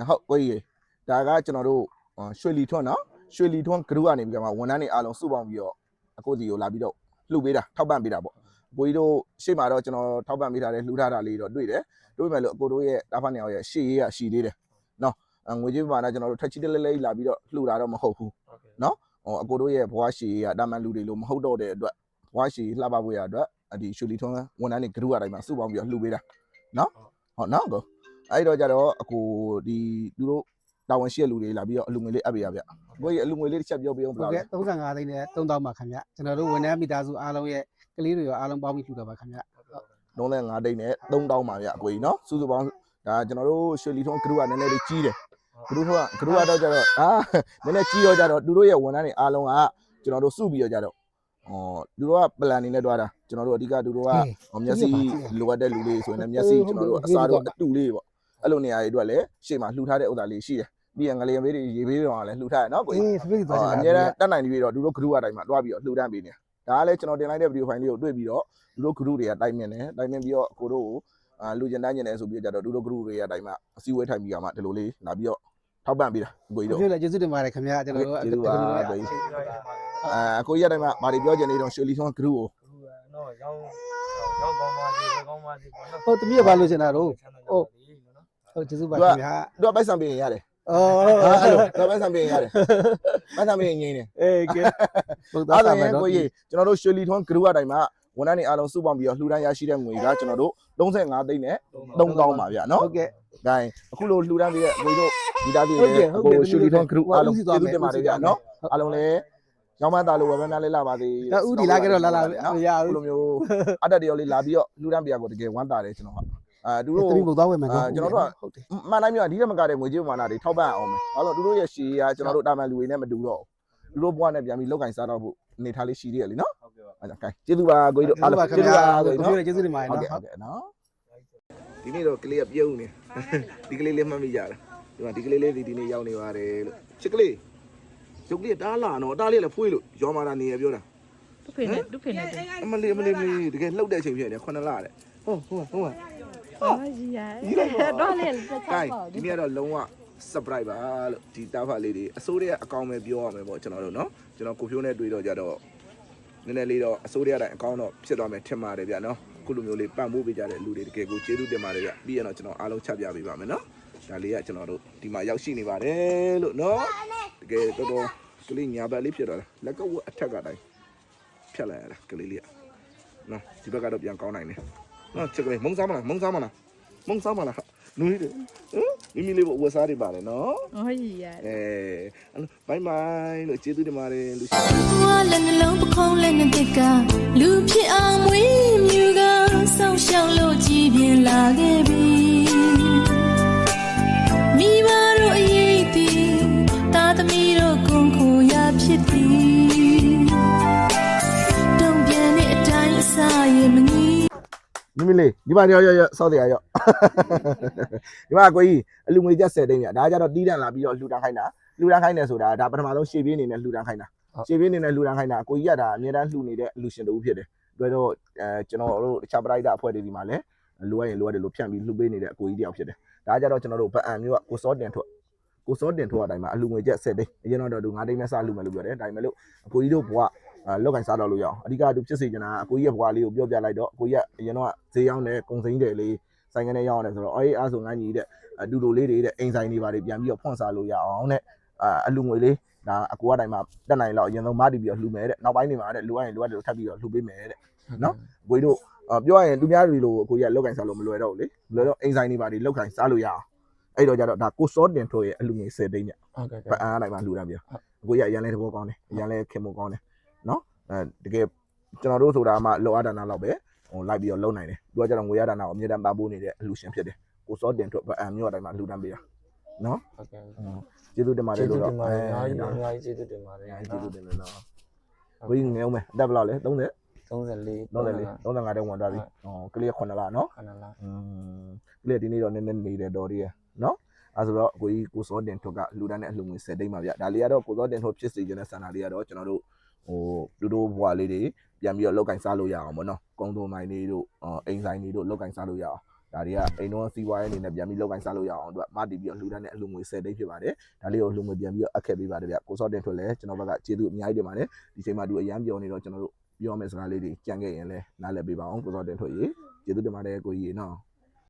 ဟုတ်ကိုကြီးဒါကကျွန်တော်တို့ရွှေလီထွန်းနော်ရွှေလီထွန်းဂရုကနေပြီးတော့ဝန်ထမ်းတွေအားလုံးစုပေါင်းပြီးတော့အခုဒီကိုလာပြီးတော့လှူပေးတာထောက်ပံ့ပေးတာပေါ့ကိုကြီးတို့ရှေ့မှာတော့ကျွန်တော်ထောက်ပံ့ပေးထားတဲ့လှူထားတာလေးတော့တွေ့တယ်တွေ့မယ်လို့အကိုတို့ရဲ့တာဖတ်နေအောင်ရဲ့ရှေ့ရေးကရှိသေးတယ်နော်ငွေကြေးပမာဏကျွန်တော်တို့ထက်ချီတလဲလဲလာပြီးတော့လှူတာတော့မဟုတ်ဘူးနော်အကိုတို့ရဲ့ဘွားရှေ့ရေးကတာမန်လူတွေလို့မဟုတ်တော့တဲ့အတွက်ဘွားရှေ့လှပဖို့ရအတွက်ဒီရွှေလီထွန်းဝန်ထမ်းတွေဂရုအတိုင်းမှာစုပေါင်းပြီးတော့လှူပေးတာနော်ဟုတ်နော်ကိုအဲ့တော့ကြတော့အကိုဒီသူတို့တာဝန်ရှိတဲ့လူတွေလာပြီးတော့အလူငွေလေးအပ်ပေးရဗျကိုကြီးအလူငွေလေးတစ်ချက်ပြောပြအောင်ဗျာဟုတ်ကဲ့35သိန်းနဲ့3000ပါခင်ဗျကျွန်တော်တို့ဝန်ထမ်းမိသားစုအားလုံးရဲ့ကလေးတွေရောအားလုံးပေါင်းပြီးလှူတာပါခင်ဗျ35သိန်းနဲ့3000ပါဗျအကိုကြီးနော်စုစုပေါင်းဒါကျွန်တော်တို့ရွှေလီထွန်းဂရုကနည်းနည်းလေးကြီးတယ်ဂရုကတော့ကြတော့နည်းနည်းကြီးရောကြတော့သူတို့ရဲ့ဝန်ထမ်းတွေအားလုံးကကျွန်တော်တို့စုပြီးတော့ကြတော့သူတို့ကပလန်နေနဲ့တွားတာကျွန်တော်တို့အဓိကသူတို့ကမျက်စိလိုအပ်တဲ့လူလေးဆိုရင်လည်းမျက်စိကျွန်တော်တို့အစားတော့အတူလေးပေါ့အဲ့လိုနေရာတွေအတွက်လည်းရှေ့မှာလှူထားတဲ့ဥစ္စာလေးရှိတယ်ပြီးရင်ငလျင်ဘေးတွေရေဘေးတွေလည်းလှူထားရနော်ကိုကြီးအများတန်းနိုင်ပြီးတော့သူတို့ဂရုအတိုင်းမှာတွားပြီးတော့လှူဒန်းပေးနေဒါကလည်းကျွန်တော်တင်လိုက်တဲ့ဗီဒီယိုဖိုင်လေးကိုတွေ့ပြီးတော့သူတို့ဂရုတွေကတိုင်မြင်တယ်တိုင်မြင်ပြီးတော့ကိုတို့လူကျင်တန်းကျင်တယ်ဆိုပြီးတော့ကြတော့သူတို့ဂရုတွေရတိုင်မှာအစည်းအဝေးထိုင်ပြီးတော့မှဒီလိုလေးလာပြီးတော့ထောက်ပံ့ပေးတာကိုကြီးတို့ကျေးဇူးလည်းကျေးဇူးတင်ပါတယ်ခင်ဗျကျွန်တော်တို့ကျေးဇူးပါကိုကြီးကိုကြီးရတိုင်းမှာဗာတွေပြောချင်နေတော့ရွှေလီထွန်းဂရုကိုနော်ရောင်းကောင်းပါစေကောင်းပါစေဟုတ်တမီးကဘာလို့ချင်တာတော့ဟုတ်ကျေးဇူးပါခင်ဗျာသူကပိုက်ဆံပေးရင်ရတယ်တော့ပိုက်ဆံပေးရင်ရတယ်ပိုက်ဆံပေးရင်ငိမ့်တယ်ကဲဟုတ်သားပါမယ်ကိုကြီးကျွန်တော်တို့ရွှေလီထွန်းဂရုအတိုင်းမှာဝန်ထမ်းတွေအားလုံးစုပေါင်းပြီးတော့လှူဒန်းရရှိတဲ့ငွေကကျွန်တော်တို့35သိန်းနဲ့3000ပါဗျာနော်ဟုတ်ကဲ့ဒါရင်အခုလိုလှူဒန်းပြီးတဲ့ကိုတို့ဒီသားတွေလည်းကိုရွှေလီထွန်းဂရုအားလုံးကျေးဇူးတင်ပါတယ်ဗျာနော်အားလုံးလည်းရောင်းမသားလို့ဝယ်မများလေးလာပါသေးဥဒီလာခဲ့တော့လာမရဘူးလိုမျိုးအတက်တရော်လေးလာပြီးတော့လှူဒန်းပြရကိုတကယ်ဝမ်းသာတယ်ကျွန်တော်သူတို့တမီးမသွားဝယ်မယ်နော်ကျွန်တော်တို့ဟုတ်တယ်မှန်တိုင်းမျိုးဒီတက်မကတဲ့ငွေကြေးပမာဏတွေထောက်ပံ့အောင်မယ်ဘာလို့သူတို့ရဲ့ရှေးကကျွန်တော်တို့တာမန်လူတွေနဲ့မတူတော့သူတို့ဘွားနဲ့ပြန်ပြီးလောက်ကင်စားတော့ဖို့အနေထားလေးရှိသေးတယ်လीနော်အဲ့ဒါ gain ကျေးဇူးပါကိုကြီးတို့အားလုံးကျေးဇူးပါကိုကြီးကျေးဇူးတင်ပါတယ်နော်ဟုတ်ကဲ့နော်ဒီနေ့တော့ကလေးကပြုံးနေဒီကလေးလေးမှတ်မိကြတယ်ဒီမှာဒီကလေးလေးဒီနေ့ရောက်နေပါတယ်လို့ချစ်ကလေးရုပ်လေးတားလာနော်တားလေးလည်းဖွေးလို့ရောမာတာနေရပြောတာသူဖေနဲ့အမလေးတကယ်လှုပ်တဲ့အချိန်ဖြစ်နေ9လတဲ့ဟုတ်အော်ကြီးရတော့လေဆက်ပါဒီနေ့ကတော့လုံးဝ surprise ပါလို့ဒီတားဖလေးတွေအစိုးရအကောင့်ပဲပြောရမယ်ပေါ့ကျွန်တော်တို့เนาะကျွန်တော်ကိုဖြိုးနဲ့တွေ့တော့ကြတော့နည်းနည်းလေးတော့အစိုးရတိုင်းအကောင့်တော့ဖြစ်သွားမယ်ထင်ပါတယ်ဗျာเนาะအခုလိုမျိုးလေးပံ့ပိုးပေးကြတဲ့လူတွေတကယ်ကိုကျေးဇူးတင်ပါတယ်ဗျပြီးရင်တော့ကျွန်တော်အားလုံးချပြပေးပါမယ်เนาะဒါလေးကကျွန်တော်တို့ဒီမှာရောက်ရှိနေပါတယ်လို့เนาะတကယ်တော်တော်ကလေးညာဘက်လေးဖြစ်တော့လက်ကဝအထက်ကတိုင်းဖြတ်လိုက်ရတာကလေးလေးကเนาะဒီဘက်ကတော့ပြန်ကောင်းနိုင်တယ်နော်ချက်ကလေးမုံစားမလားနူးလေးမိမိလေးဝက်စားတွေပါတယ်နော်ဟုတ်ကြီးရတယ်ဘိုင်ဘိုင်လို့ကျေးဇူးတင်ပါတယ်လူရှိသွားလည်းနှလုံးပခုံးလည်းနှစ်ကလူဖြစ်အောင်မွေးမြူကဆောင်းရှောက်လို့ကြည်ပြင်းလာခဲ့ပြီမိဘတို့အရေးတည်တာသမီးတို့ကိုယ်ကိုရဖြစ်သည်တုံ့ပြန်တဲ့အတိုင်းအစားရဲ့မငီးမိမိလေးဒီမှာရောက်စောက်တရားရောက်ဒီမှာကိုကြီးအလူငွေကျပ်10သိန်းပြဒါကြတော့တီးတန်လာပြီးတော့လှူဒန်းခိုင်းတာဆိုတာဒါပထမဆုံးရှေ့ပြေးအနေနဲ့လှူဒန်းခိုင်းတာရှေ့ပြေးအနေနဲ့လှူဒန်းခိုင်းတာကိုကြီးကဒါအများတန်းလှူနေတဲ့အလူရှင်တူဖြစ်တယ်တွေ့တော့ကျွန်တော်တို့တခြားပရိုက်တာအဖွဲ့တွေဒီမှာလည်းလိုအပ်တယ်လို့ဖြန့်ပြီးလှူပေးနေတဲ့အကိုကြီးတယောက်ဖြစ်တယ်ဒါကြတော့ကျွန်တော်တို့ဗအံမျိုးကကိုစောတင်ထွက်အတိုင်းမှာအလူငွေကျပ်10သိန်းအရင်တော့သူ9သိန်းနဲ့စလှူမယ်လို့ပြောတယ်ဒါပေမဲ့လို့အကိုကြီးတို့ဘွားလောက်ကင်စားတော့လို့ရအောင်အဓိကသူဖြစ်စေချင်တာအကိုကြီးရဲ့ဘွားလေးကိုပြောပြလိုက်တော့အကိုကြီးကအရင်တော့ဈေးရောက်တယ်ကုန်စိမ်းတယ်လေးဆိုင်ကနေရောက်ရတယ်ဆိုတော့အားဆိုငန်းကြီးတဲ့အတူတူလေးတွေတဲ့အိမ်ဆိုင်တွေပါတယ်ပြန်ပြီးတော့ဖွင့်စားလို့ရအောင်တဲ့အလူငွေလေးဒါအကိုကတိုင်းမှာတက်နိုင်လောက်အရင်ဆုံးမတည်ပြီးတော့လှူမယ်တဲ့နောက်ပိုင်းတွေမှာတဲ့လိုအပ်ရင်လိုအပ်တယ်လို့ထပ်ပြီးတော့လှူပေးမယ်တဲ့နော်အကိုကြီးတို့ပြောရရင်သူများတွေလိုအကိုကြီးကလောက်ကင်စားလို့မလွယ်တော့ဘူးလေမလွယ်တော့အိမ်ဆိုင်တွေပါတယ်လောက်ကင်စားလို့ရအောင်အဲ့တော့ကြတော့ဒါကိုစောတင်ထိုးရဲ့အလူငွေ10သိန်းညဗအံတိုင်းမှာလှူတာပြအကိုကြီးကအရန်လဲတဘောကောင်းတယ်အရန်လဲခင်မို့ကောင်းတယ်နော်တကယ်ကျွန်တော်တို့ဆိုတာမှလောအဒါနာလောက်ပဲလိုက်ပြီးတော့လုံနိုင်တယ်သူကကျတော့ငွေရဒါနာကိုအမြဲတမ်းပံ့ပိုးနေတဲ့အလူရှင်ဖြစ်တယ်ကိုစောတင်ထွက်ဗအံမျိုးအတိုင်းမှာလှူဒန်းပေးတာနော်ဟုတ်ကဲ့ကျေးဇူးတင်ပါတယ်လို့တော့အများကြီးကျေးဇူးတင်ပါတယ်ကျေးဇူးတင်တယ်နော်ဘယ်ငယ်အောင်မယ်အသက်ဘယ်လောက်လဲ30 34 35တောင်းဝင်သွားပြီကလေး9လနော်ကလေးဒီနေ့တော့နည်းနည်းနေတယ်တော်သေးရဲ့နော်အဲဆိုတော့ကိုစောတင်ထွက်ကလှူဒန်းတဲ့အလှူငွေ10သိန်းပါဗျဒါလေးကတော့ကိုစောတင်ထွက်ဖြစ်စေခြင်းတဲ့ဆန္ဒလေးကတော့ကျွန်တော်တို့လူတို့ဘွားလေးတွေပြန်ပြီးတော့လောက်ကင်စားလို့ရအောင်ပေါ့နော်ကုန်းသွုံမိုင်းလေးတို့အိမ်ဆိုင်လေးတို့လောက်ကင်စားလို့ရအောင် ဒါတွေကအိမ်တော့စီးပွားရေးအနေနဲ့ပြန်ပြီးလောက်ကိုင်းစားလို့ရအောင်သူကမတည်ပြီးတော့လှူဒန်းတဲ့အလှူငွေ10သိန်းဖြစ်ပါတယ်ဒါလေးကိုလှူငွေပြန်ပြီးတော့အပ်ခဲ့ပေးပါတယ်ဗျကိုစောတင်ထွက်လဲကျွန်တော်ဘက်ကကျေးဇူးအများကြီးတင်ပါတယ်ဒီချိန်မှာသူအရန်ပြောနေတော့ကျွန်တော်တို့ပြောမယ့်စကားလေးတွေကြံခဲ့ရင်လဲနားလည်ပေးပါအောင်ကိုစောတင်ထွက်ရေကျေးဇူးတင်ပါတယ်ကိုကြီးရေနော်